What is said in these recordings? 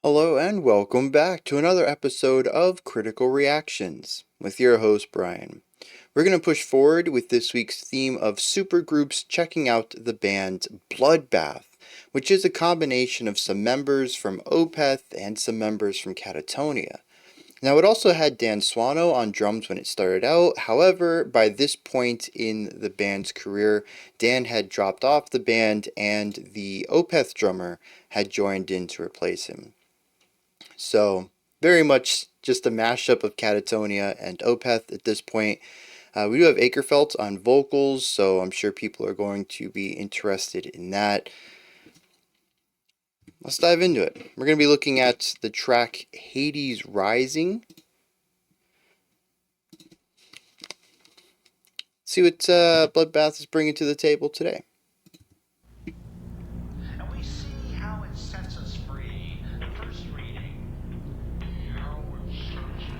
Hello and welcome back to another episode of Critical Reactions with your host Brian. We're going to push forward with this week's theme of supergroups checking out the band Bloodbath, which is a combination of some members from OPETH and some members from KATATONIA. Now, it also had Dan Swano on drums when it started out. However, by this point in the band's career, Dan had dropped off the band and the OPETH drummer had joined in to replace him. So, very much just a mashup of KATATONIA and OPETH at this point. We do have Akerfelt on vocals, so I'm sure people are going to be interested in that. Let's dive into it. We're going to be looking at the track Hades Rising. See what Bloodbath is bringing to the table today. And we see how it sets us free. First reading. How it sets us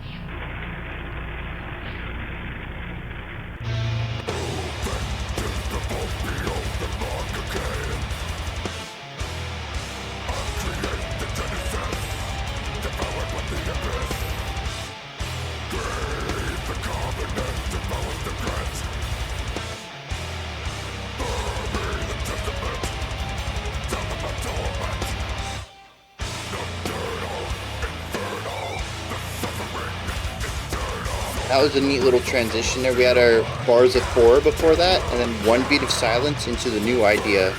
That was a neat little transition there. We had our bars of 4 before that, and then one beat of silence into the new idea.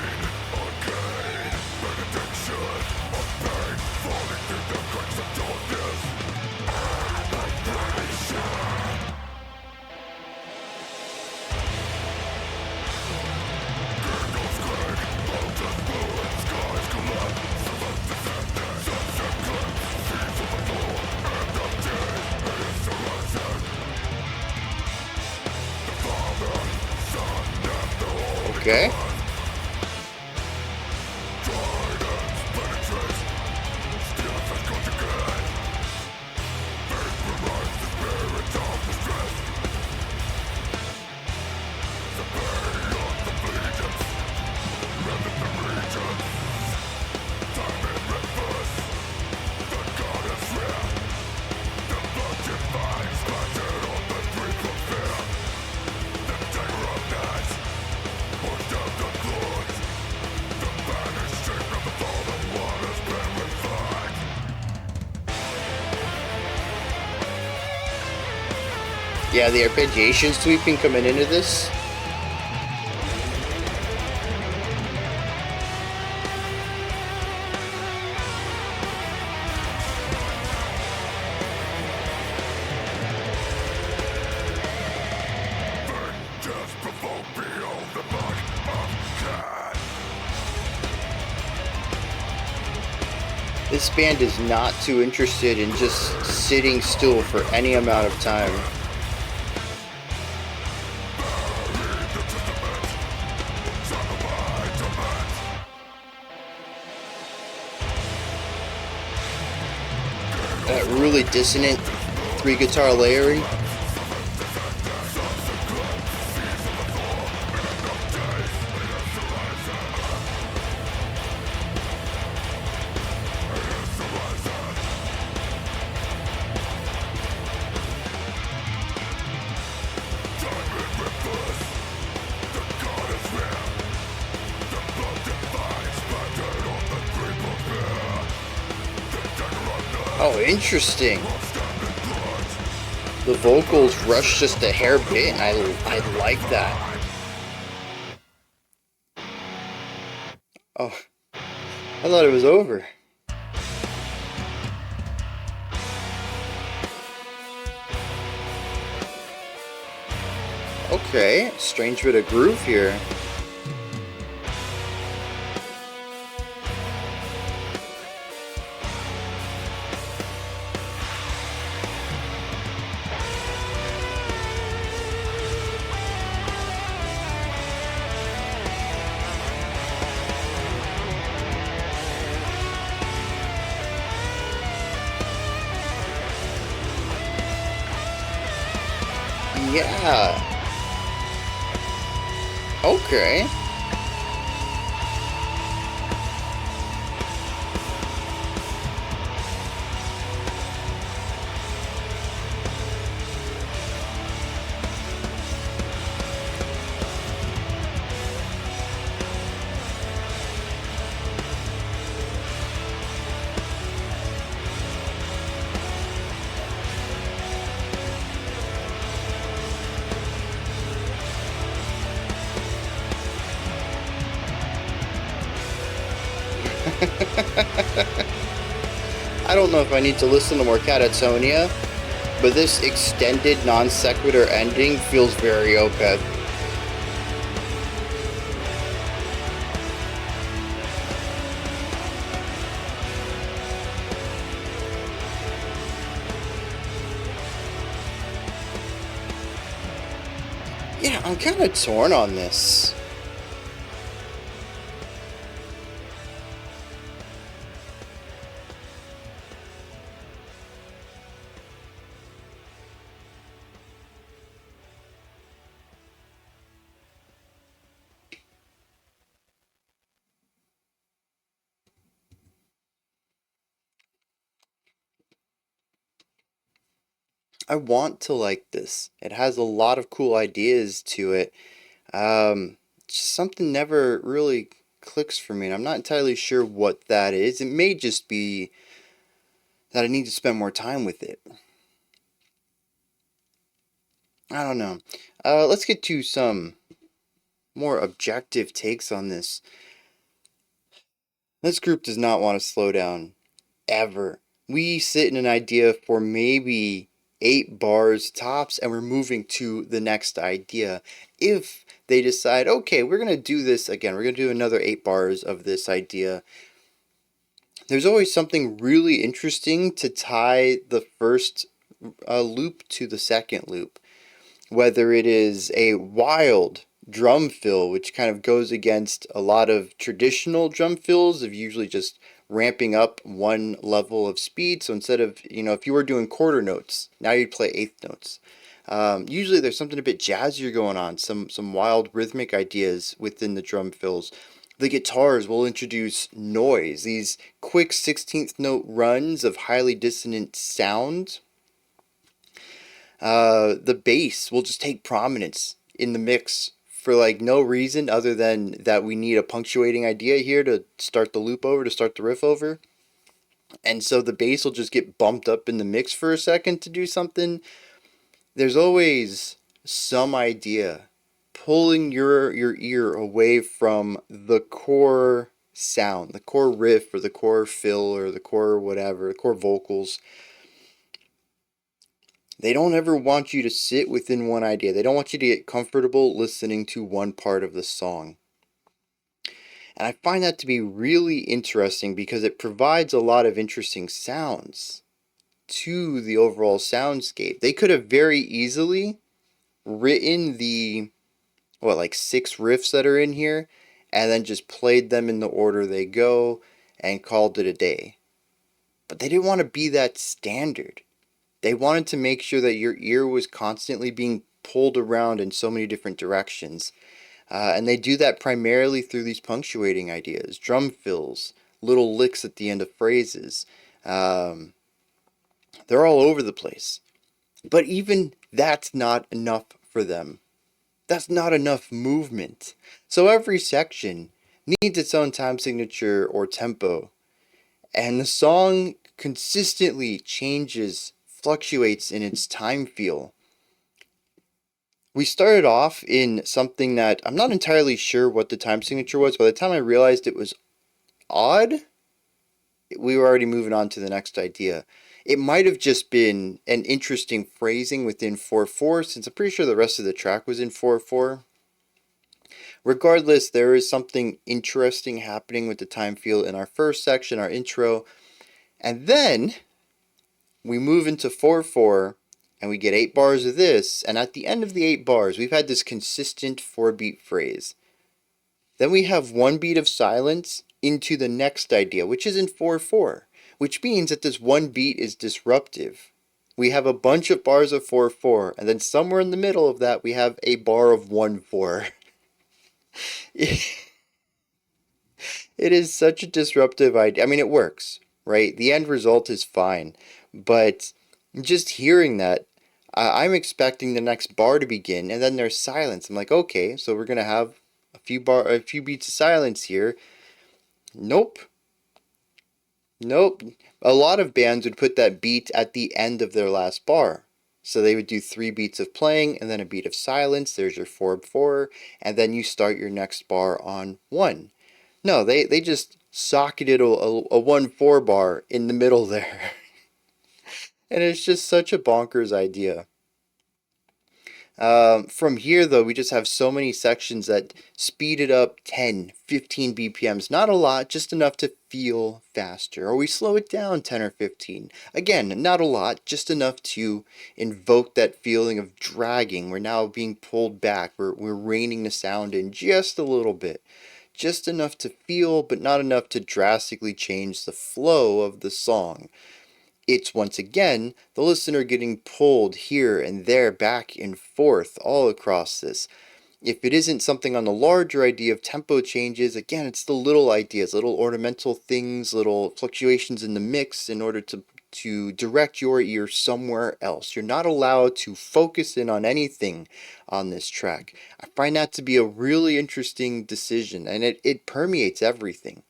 Okay. Yeah, the arpeggiation sweeping coming into this. This band is not too interested in just sitting still for any amount of time. That really dissonant 3-guitar layering. Oh, interesting. The vocals rush just a hair bit, and I like that. Oh, I thought it was over. Okay, strange bit of groove here. Yeah. Okay. I don't know if I need to listen to more Katatonia, but this extended non sequitur ending feels very OPETH. Yeah, I'm kind of torn on this. I want to like this. It has a lot of cool ideas to it. Just something never really clicks for me, and I'm not entirely sure what that is. It may just be that I need to spend more time with it. I don't know. Let's get to some more objective takes on this. This group does not want to slow down, ever. We sit in an idea for maybe 8 bars tops, and we're moving to the next idea. If they decide, okay, we're going to do this again, we're going to do another 8 bars of this idea, there's always something really interesting to tie the first loop to the second loop. Whether it is a wild drum fill, which kind of goes against a lot of traditional drum fills of usually just ramping up one level of speed. So instead of, if you were doing quarter notes, now you'd play eighth notes. Usually there's something a bit jazzier going on, some wild rhythmic ideas within the drum fills. The guitars will introduce noise, these quick 16th note runs of highly dissonant sound. The bass will just take prominence in the mix for like no reason other than that we need a punctuating idea here to start the loop over, to start the riff over. And so the bass will just get bumped up in the mix for a second to do something. There's always some idea pulling your ear away from the core sound, the core riff or the core fill or the core whatever, the core vocals. They don't ever want you to sit within one idea. They don't want you to get comfortable listening to one part of the song. And I find that to be really interesting because it provides a lot of interesting sounds to the overall soundscape. They could have very easily written the, like 6 riffs that are in here and then just played them in the order they go and called it a day. But they didn't want to be that standard. They wanted to make sure that your ear was constantly being pulled around in so many different directions. And they do that primarily through these punctuating ideas, drum fills, little licks at the end of phrases. They're all over the place. But even that's not enough for them. That's not enough movement. So every section needs its own time signature or tempo. And the song consistently changes, fluctuates in its time feel. We started off in something that I'm not entirely sure what the time signature was. By the time I realized it was odd, we were already moving on to the next idea. It might have just been an interesting phrasing within 4/4, since I'm pretty sure the rest of the track was in 4/4. Regardless, there is something interesting happening with the time feel in our first section, our intro. And then we move into 4/4 and we get 8 bars of this, and at the end of the 8 bars we've had this consistent 4-beat phrase. Then we have 1 beat of silence into the next idea, which is in 4/4, which means that this 1 beat is disruptive. We have a bunch of bars of 4/4, and then somewhere in the middle of that we have a bar of 1/4. It is such a disruptive idea. I mean, it works, right? The end result is fine. But just hearing that, I'm expecting the next bar to begin, and then there's silence. I'm like, okay, so we're gonna have a few beats of silence here. Nope. Nope. A lot of bands would put that beat at the end of their last bar. So they would do 3 beats of playing and then a beat of silence. There's your 4/4, and then you start your next bar on 1. No, they just socketed a 1/4 bar in the middle there. And it's just such a bonkers idea. From here, though, we just have so many sections that speed it up 10, 15 BPMs. Not a lot, just enough to feel faster. Or we slow it down 10 or 15. Again, not a lot, just enough to invoke that feeling of dragging. We're now being pulled back. We're reining the sound in just a little bit. Just enough to feel, but not enough to drastically change the flow of the song. It's once again the listener getting pulled here and there, back and forth, all across this. If it isn't something on the larger idea of tempo changes, again, it's the little ideas, little ornamental things, little fluctuations in the mix in order to direct your ear somewhere else. You're not allowed to focus in on anything on this track. I find that to be a really interesting decision, and it permeates everything.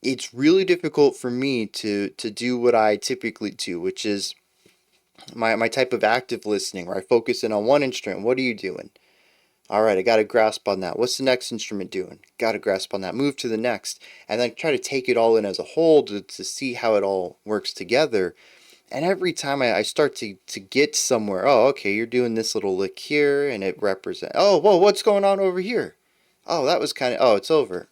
It's really difficult for me to do what I typically do, which is my type of active listening, where I focus in on one instrument. What are you doing? All right, I got a grasp on that. What's the next instrument doing? Got a grasp on that. Move to the next. And then try to take it all in as a whole to see how it all works together. And every time I start to get somewhere, oh, okay, you're doing this little lick here, and it represents, oh, whoa, what's going on over here? Oh, that was kind of, oh, it's over.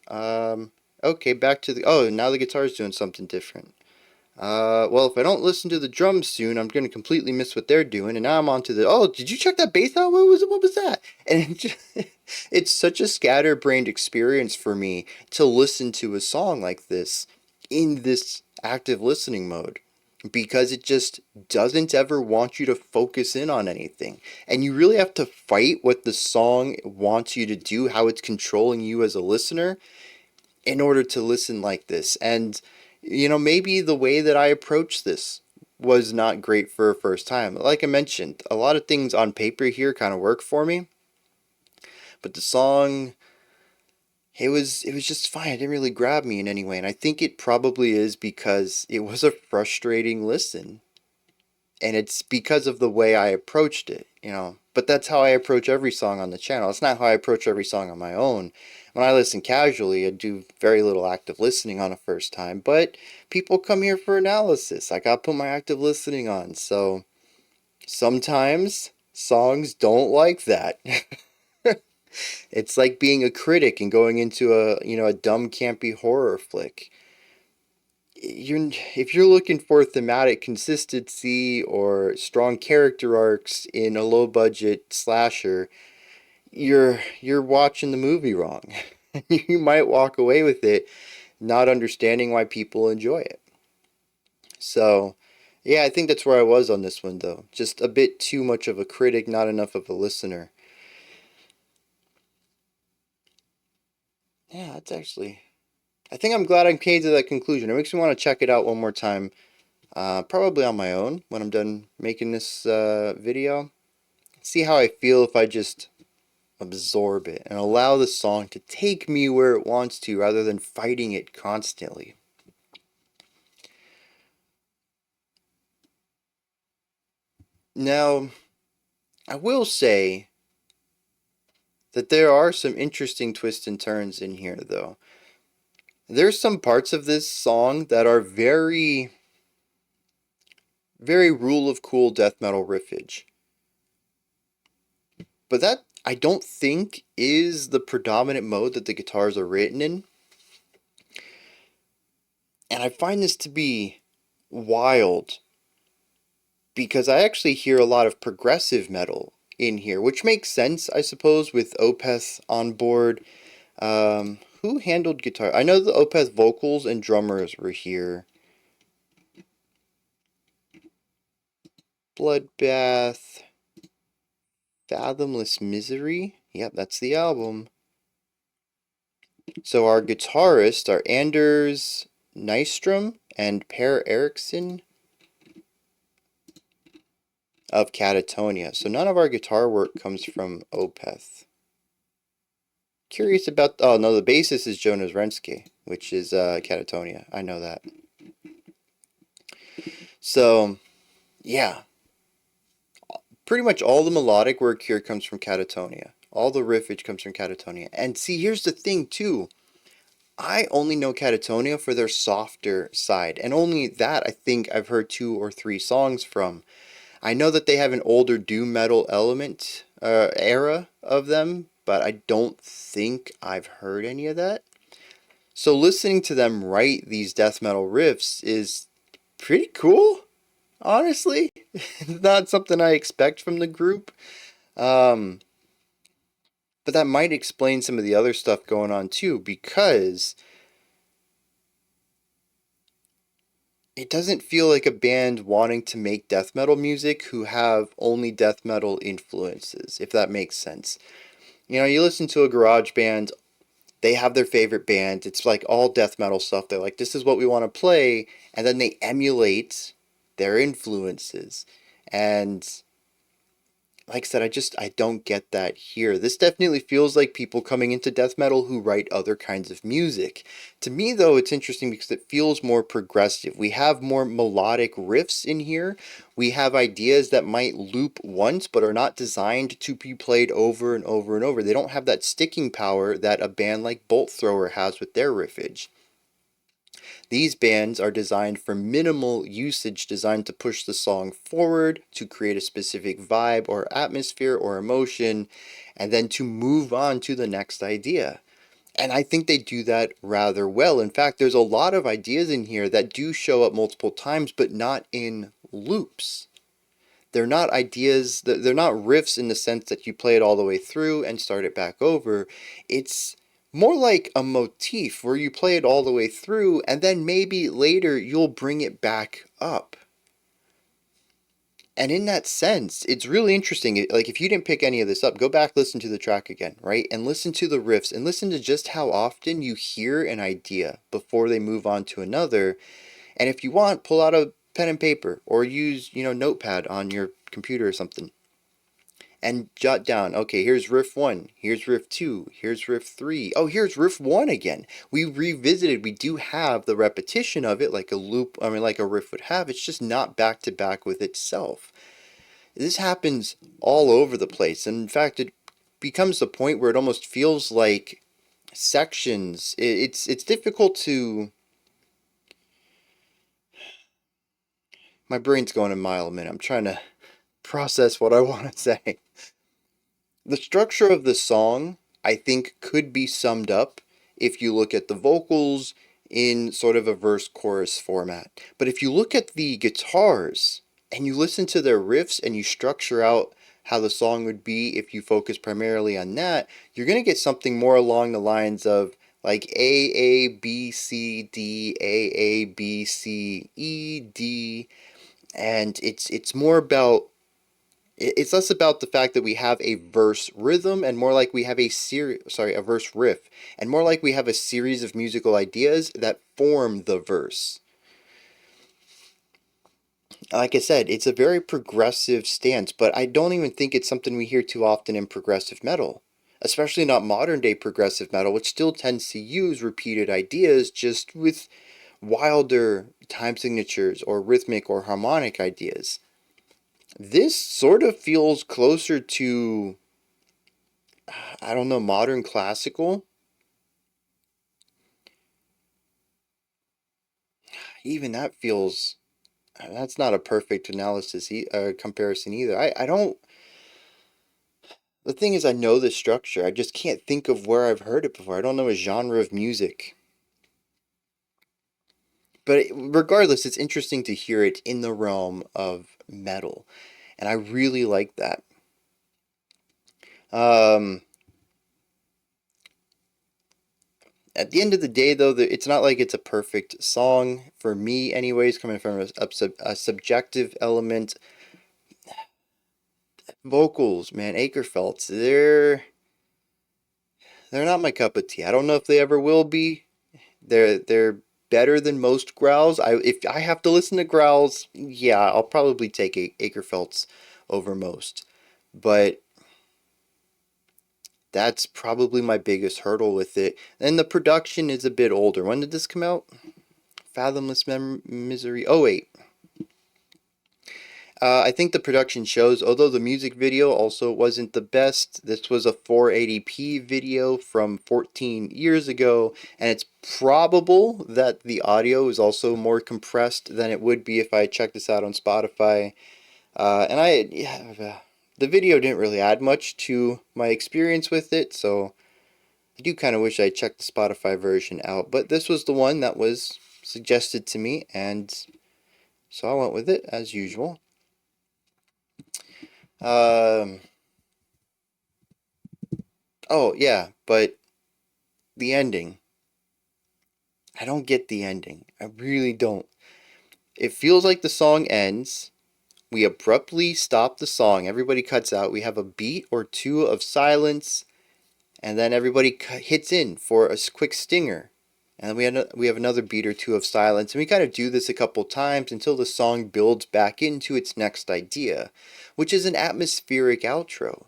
Okay, back to the, oh, now the guitar's doing something different. Well, if I don't listen to the drums soon, I'm going to completely miss what they're doing. And now I'm on to the, oh, did you check that bass out? What was it? What was that? And it's such a scatterbrained experience for me to listen to a song like this in this active listening mode, because it just doesn't ever want you to focus in on anything. And you really have to fight what the song wants you to do, how it's controlling you as a listener, in order to listen like this. And maybe the way that I approached this was not great for a first time. Like I mentioned, a lot of things on paper here kind of work for me, but the song, it was just fine. It didn't really grab me in any way, and I think it probably is because it was a frustrating listen, and it's because of the way I approached it. But that's how I approach every song on the channel. It's not how I approach every song on my own. When I listen casually, I do very little active listening on a first time, but people come here for analysis. I gotta put my active listening on, so sometimes songs don't like that. It's like being a critic and going into a dumb campy horror flick. If you're looking for thematic consistency or strong character arcs in a low budget slasher, you're watching the movie wrong. You might walk away with it not understanding why people enjoy it. So, yeah, I think that's where I was on this one, though. Just a bit too much of a critic, not enough of a listener. Yeah, that's actually, I think I'm glad I came to that conclusion. It makes me want to check it out one more time. Probably on my own when I'm done making this video. See how I feel if I just absorb it and allow the song to take me where it wants to rather than fighting it constantly. Now, I will say that there are some interesting twists and turns in here, though. There's some parts of this song that are very, very rule of cool death metal riffage. But that, I don't think, is the predominant mode that the guitars are written in. And I find this to be wild, because I actually hear a lot of progressive metal in here, which makes sense, I suppose, with OPETH on board. Who handled guitar? I know the OPETH vocals and drummers were here. Bloodbath, Fathomless Misery. Yep, that's the album. So our guitarists are Anders Nystrom and Per Eriksson of KATATONIA. So none of our guitar work comes from OPETH. Curious about, oh no, the bassist is Jonas Renske, which is KATATONIA. I know that. So, yeah. Pretty much all the melodic work here comes from KATATONIA. All the riffage comes from KATATONIA. And see, here's the thing too. I only know Katatonia for their softer side, and only that I think I've heard two or three songs from. I know that they have an older doom metal element era of them, but I don't think I've heard any of that. So listening to them write these death metal riffs is pretty cool, honestly. Not something I expect from the group. Um, but that might explain some of the other stuff going on too, because it doesn't feel like a band wanting to make death metal music who have only death metal influences, if that makes sense. You know, you listen to a garage band, they have their favorite band, it's like all death metal stuff. They're like, this is what we want to play, and then they emulate their influences. And like I said, I don't get that here. This definitely feels like people coming into death metal who write other kinds of music. To me, though, it's interesting because it feels more progressive. We have more melodic riffs in here. We have ideas that might loop once but are not designed to be played over and over and over. They don't have that sticking power that a band like Bolt Thrower has with their riffage. These bands are designed for minimal usage, designed to push the song forward, to create a specific vibe or atmosphere or emotion, and then to move on to the next idea. And I think they do that rather well. In fact, there's a lot of ideas in here that do show up multiple times, but not in loops. They're not ideas, they're not riffs in the sense that you play it all the way through and start it back over. It's more like a motif where you play it all the way through and then maybe later you'll bring it back up. And in that sense, it's really interesting. Like, if you didn't pick any of this up, go back, listen to the track again, right? And listen to the riffs and listen to just how often you hear an idea before they move on to another. And if you want, pull out a pen and paper or use, Notepad on your computer or something and jot down, okay, here's riff 1, here's riff 2, here's riff 3. Oh, here's riff 1 again. We revisited, we do have the repetition of it like a loop, like a riff would have. It's just not back to back with itself. This happens all over the place. And in fact, it becomes the point where it almost feels like sections. It's difficult to. My brain's going a mile a minute. I'm trying to process what I want to say. The structure of the song, I think, could be summed up if you look at the vocals in sort of a verse chorus format. But if you look at the guitars and you listen to their riffs and you structure out how the song would be if you focus primarily on that, you're going to get something more along the lines of like A B C D A B C E D, and it's more about, it's less about the fact that we have a verse rhythm and more like we have a verse riff, and more like we have a series of musical ideas that form the verse. Like I said, it's a very progressive stance, but I don't even think it's something we hear too often in progressive metal, especially not modern day progressive metal, which still tends to use repeated ideas just with wilder time signatures or rhythmic or harmonic ideas. This sort of feels closer to, I don't know, modern classical. Even that feels, that's not a perfect analysis, comparison either. I don't, the thing is, I know the structure. I just can't think of where I've heard it before. I don't know a genre of music. But regardless, it's interesting to hear it in the realm of metal. And I really like that. Um, at the end of the day, though, it's not like it's a perfect song for me, anyways, coming from a subjective element. Vocals, man, Akerfelds, they're not my cup of tea. I don't know if they ever will be. They're better than most growls. If I have to listen to growls, yeah, I'll probably take Akerfelds over most. But that's probably my biggest hurdle with it. And the production is a bit older. When did this come out? Fathomless Misery. Oh wait. I think the production shows, although the music video also wasn't the best, this was a 480p video from 14 years ago, and it's probable that the audio is also more compressed than it would be if I checked this out on Spotify. The video didn't really add much to my experience with it, so I do kind of wish I checked the Spotify version out. But this was the one that was suggested to me, and so I went with it as usual. Um, oh yeah, but the ending. I don't get the ending. I really don't. It feels like the song ends. We abruptly stop the song. Everybody cuts out. We have a beat or two of silence, and then everybody hits in for a quick stinger. And then we have another beat or two of silence, and we kind of do this a couple times until the song builds back into its next idea, which is an atmospheric outro.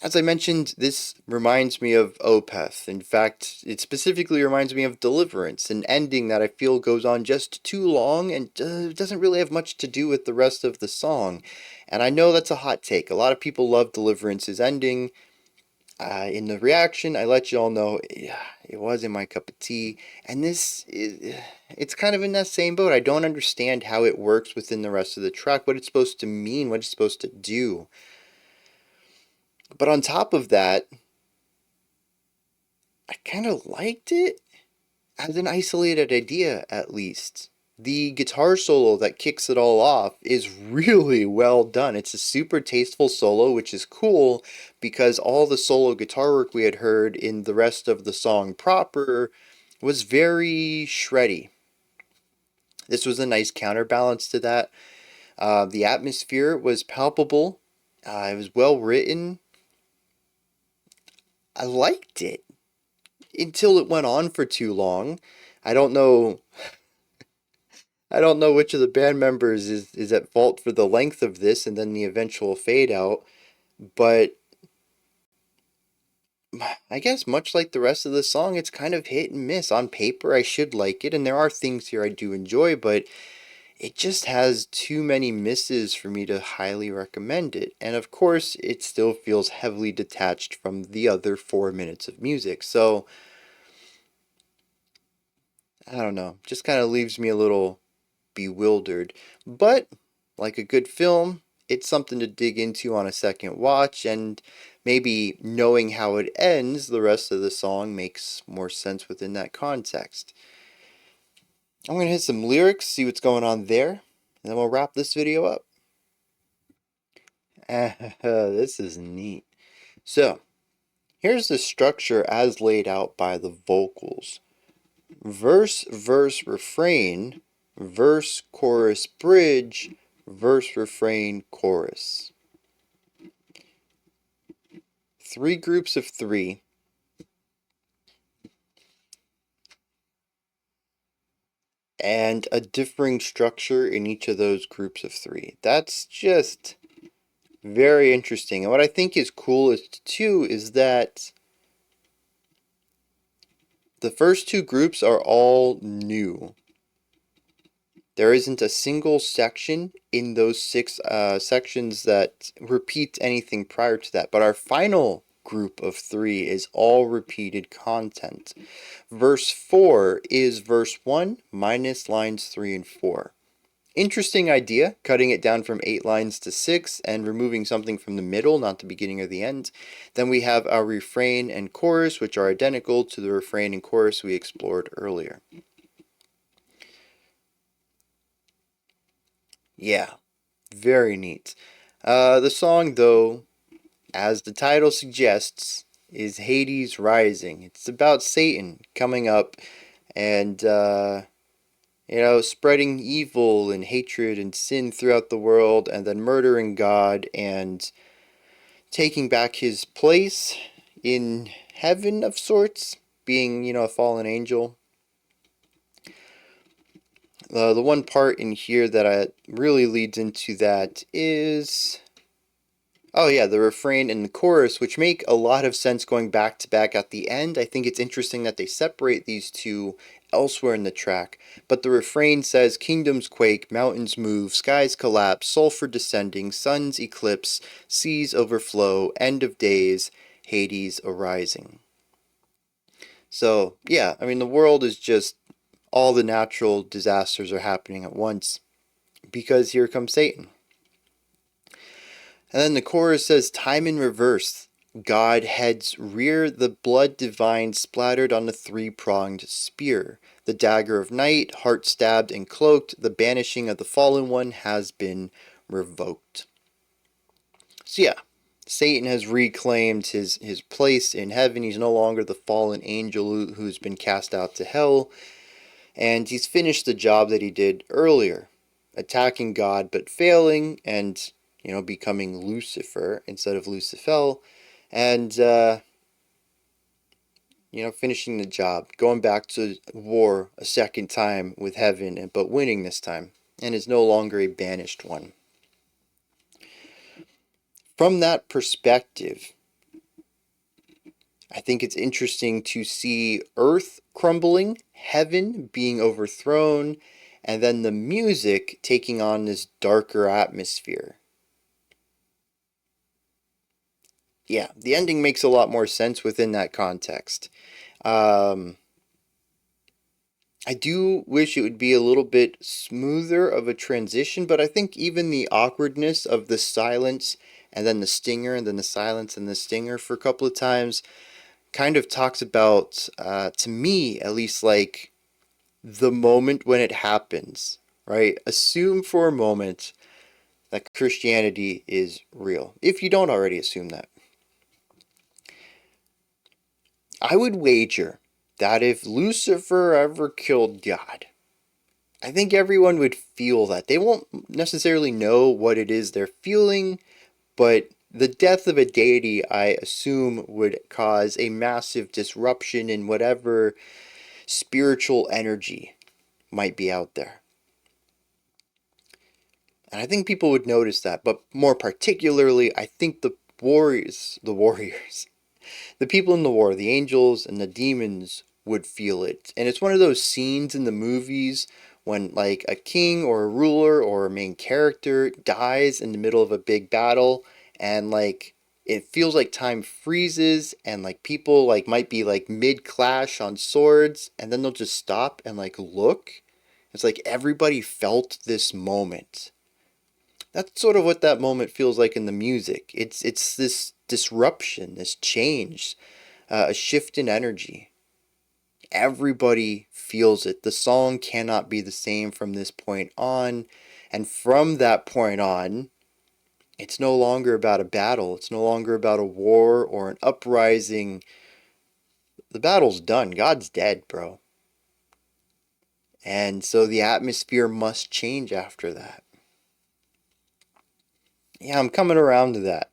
As I mentioned, this reminds me of OPETH. In fact, it specifically reminds me of Deliverance, an ending that I feel goes on just too long and doesn't really have much to do with the rest of the song. And I know that's a hot take. A lot of people love Deliverance's ending. In the reaction, I let you all know it wasn't my cup of tea. And it's kind of in that same boat. I don't understand how it works within the rest of the track, what it's supposed to mean, what it's supposed to do. But on top of that, I kind of liked it as an isolated idea, at least. The guitar solo that kicks it all off is really well done. It's a super tasteful solo, which is cool because all the solo guitar work we had heard in the rest of the song proper was very shreddy. This was a nice counterbalance to that. The atmosphere was palpable. It was well written. I liked it until it went on for too long. I don't know I don't know which of the band members is at fault for the length of this and then the eventual fade out, but I guess much like the rest of the song, it's kind of hit and miss. On paper, I should like it, and there are things here I do enjoy, but it just has too many misses for me to highly recommend it. And of course, it still feels heavily detached from the other 4 minutes of music, so I don't know, just kind of leaves me a little bewildered. But, like a good film, it's something to dig into on a second watch, and maybe knowing how it ends, the rest of the song makes more sense within that context. I'm going to hit some lyrics, see what's going on there, and then we'll wrap this video up. This is neat. So, here's the structure as laid out by the vocals. Verse, verse, refrain, verse, chorus, bridge, verse, refrain, chorus. 3 groups of 3. And a differing structure in each of those groups of 3. That's just very interesting. And what I think is coolest too is that the first 2 groups are all new. There isn't a single section in those 6 sections that repeat anything prior to that. But our final group of 3 is all repeated content. Verse 4 is verse 1 minus lines 3 and 4. Interesting idea, cutting it down from 8 lines to 6 and removing something from the middle, not the beginning or the end. Then we have our refrain and chorus, which are identical to the refrain and chorus we explored earlier. Yeah, very neat. The song, though, as the title suggests, is Hades Rising. It's about Satan coming up and spreading evil and hatred and sin throughout the world, and then murdering God and taking back his place in heaven of sorts, being, a fallen angel. The one part in here that really leads into that is... Oh yeah, the refrain and the chorus, which make a lot of sense going back to back at the end. I think it's interesting that they separate these two elsewhere in the track. But the refrain says, "Kingdoms quake, mountains move, skies collapse, sulfur descending, suns eclipse, seas overflow, end of days, Hades arising." So, yeah, I mean, the world is just all the natural disasters are happening at once because here comes Satan. And then the chorus says, "Time in reverse. God heads rear, the blood divine splattered on the three-pronged spear. The dagger of night, heart stabbed and cloaked, the banishing of the fallen one has been revoked." So yeah, Satan has reclaimed his place in heaven. He's no longer the fallen angel who's been cast out to hell. And he's finished the job that he did earlier, attacking God but failing, and becoming Lucifer instead of Lucifer, and finishing the job, going back to war a second time with heaven, but winning this time, and is no longer a banished one. From that perspective, I think it's interesting to see Earth crumbling, heaven being overthrown, and then the music taking on this darker atmosphere. Yeah, the ending makes a lot more sense within that context. Um, I do wish it would be a little bit smoother of a transition, but I think even the awkwardness of the silence and then the stinger and then the silence and the stinger for a couple of times kind of talks about, to me at least, like the moment when it happens, right? Assume for a moment that Christianity is real, if you don't already assume that. I would wager that if Lucifer ever killed God, I think everyone would feel that. They won't necessarily know what it is they're feeling, but the death of a deity, I assume, would cause a massive disruption in whatever spiritual energy might be out there. And I think people would notice that, but more particularly, I think the warriors, the people in the war, the angels and the demons would feel it. And it's one of those scenes in the movies when like a king or a ruler or a main character dies in the middle of a big battle, and like it feels like time freezes, and like people like might be like mid clash on swords, and then they'll just stop and like look. It's like everybody felt this moment. That's sort of what that moment feels like in the music. It's this disruption, this change, a shift in energy. Everybody feels it. The song cannot be the same from this point on, and from that point on, it's no longer about a battle. It's no longer about a war or an uprising. The battle's done. God's dead, bro. And so the atmosphere must change after that. Yeah, I'm coming around to that.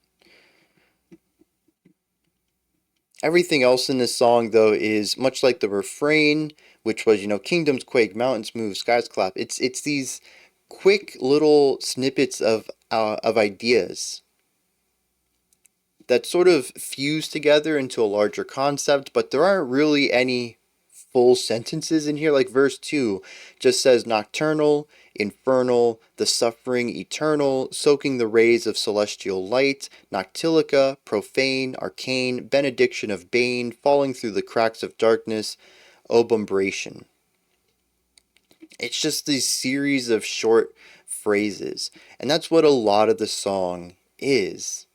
Everything else in this song, though, is much like the refrain, which was, kingdoms quake, mountains move, skies collapse. It's these quick little snippets of ideas that sort of fuse together into a larger concept, but there aren't really any full sentences in here. Like verse 2 just says nocturnal, infernal, the suffering eternal, soaking the rays of celestial light, noctilica, profane, arcane, benediction of bane, falling through the cracks of darkness, obumbration. It's just these series of short phrases, and that's what a lot of the song is.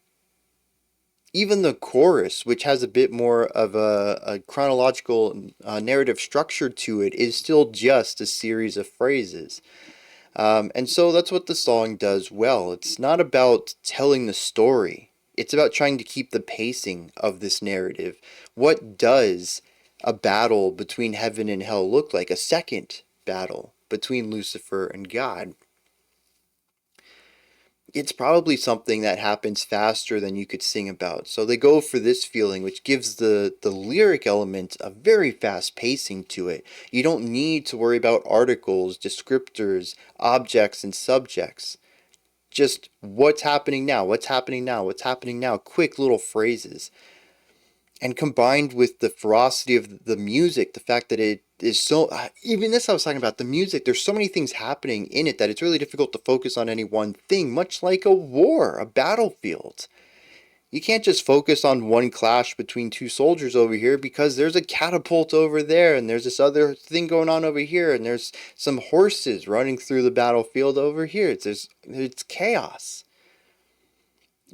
Even the chorus, which has a bit more of a chronological narrative structure to it, is still just a series of phrases. And so that's what the song does well. It's not about telling the story. It's about trying to keep the pacing of this narrative. What does a battle between heaven and hell look like? A second battle between Lucifer and God. It's probably something that happens faster than you could sing about. So they go for this feeling, which gives the lyric element a very fast pacing to it. You don't need to worry about articles, descriptors, objects, and subjects. just what's happening now, what's happening now, what's happening now, quick little phrases. And combined with the ferocity of the music, the fact that it is so, even this I was talking about, the music, there's so many things happening in it that it's really difficult to focus on any one thing, much like a war, a battlefield. You can't just focus on one clash between two soldiers over here because there's a catapult over there and there's this other thing going on over here and there's some horses running through the battlefield over here. It's chaos.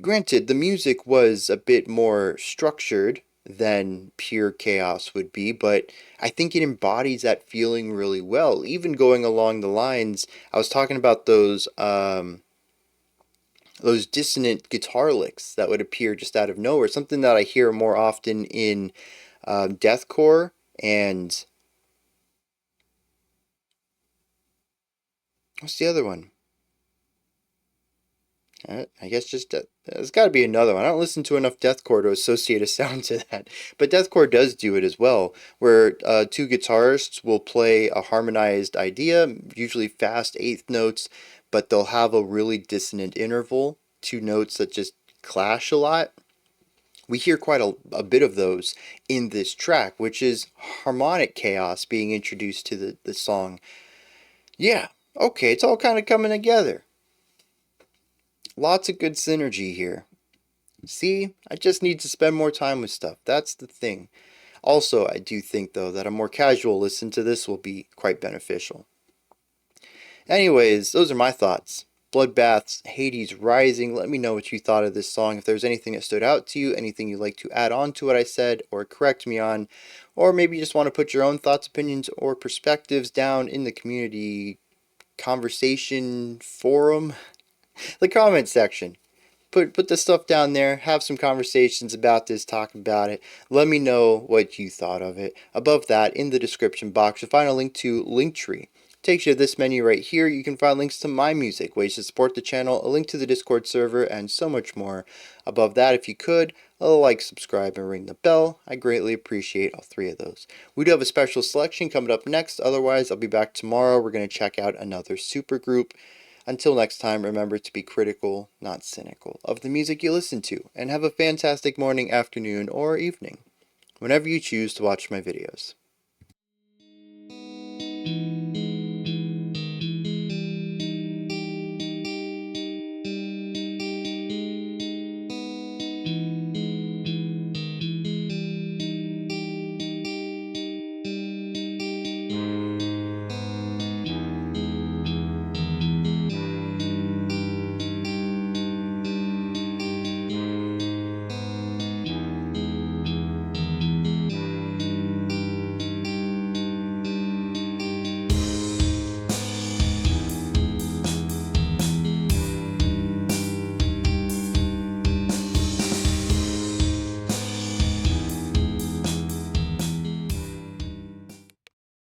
Granted, the music was a bit more structured than pure chaos would be, but I think it embodies that feeling really well. Even going along the lines, I was talking about those dissonant guitar licks that would appear just out of nowhere. Something that I hear more often in deathcore and what's the other one? I guess just there's got to be another one. I don't listen to enough deathcore to associate a sound to that, but deathcore does do it as well, where two guitarists will play a harmonized idea, usually fast eighth notes, but they'll have a really dissonant interval, two notes that just clash a lot. We hear quite a bit of those in this track, which is harmonic chaos being introduced to the song. Yeah, okay, it's all kind of coming together. Lots of good synergy here. See, I just need to spend more time with stuff. That's the thing. Also, I do think, though, that a more casual listen to this will be quite beneficial. Anyways, those are my thoughts. Bloodbath's Hades Rising. Let me know what you thought of this song. If there's anything that stood out to you, anything you'd like to add on to what I said or correct me on, or maybe you just want to put your own thoughts, opinions, or perspectives down in the community conversation forum, the comment section. Put the stuff down there, have some conversations about this, talk about it. Let me know what you thought of it. Above that, in the description box, you'll find a link to Linktree. Takes you to this menu right here. You can find links to my music, ways to support the channel, a link to the Discord server, and so much more. Above that, if you could, like, subscribe, and ring the bell. I greatly appreciate all three of those. We do have a special selection coming up next. Otherwise, I'll be back tomorrow. We're going to check out another supergroup. Until next time, remember to be critical, not cynical, of the music you listen to, and have a fantastic morning, afternoon, or evening, whenever you choose to watch my videos.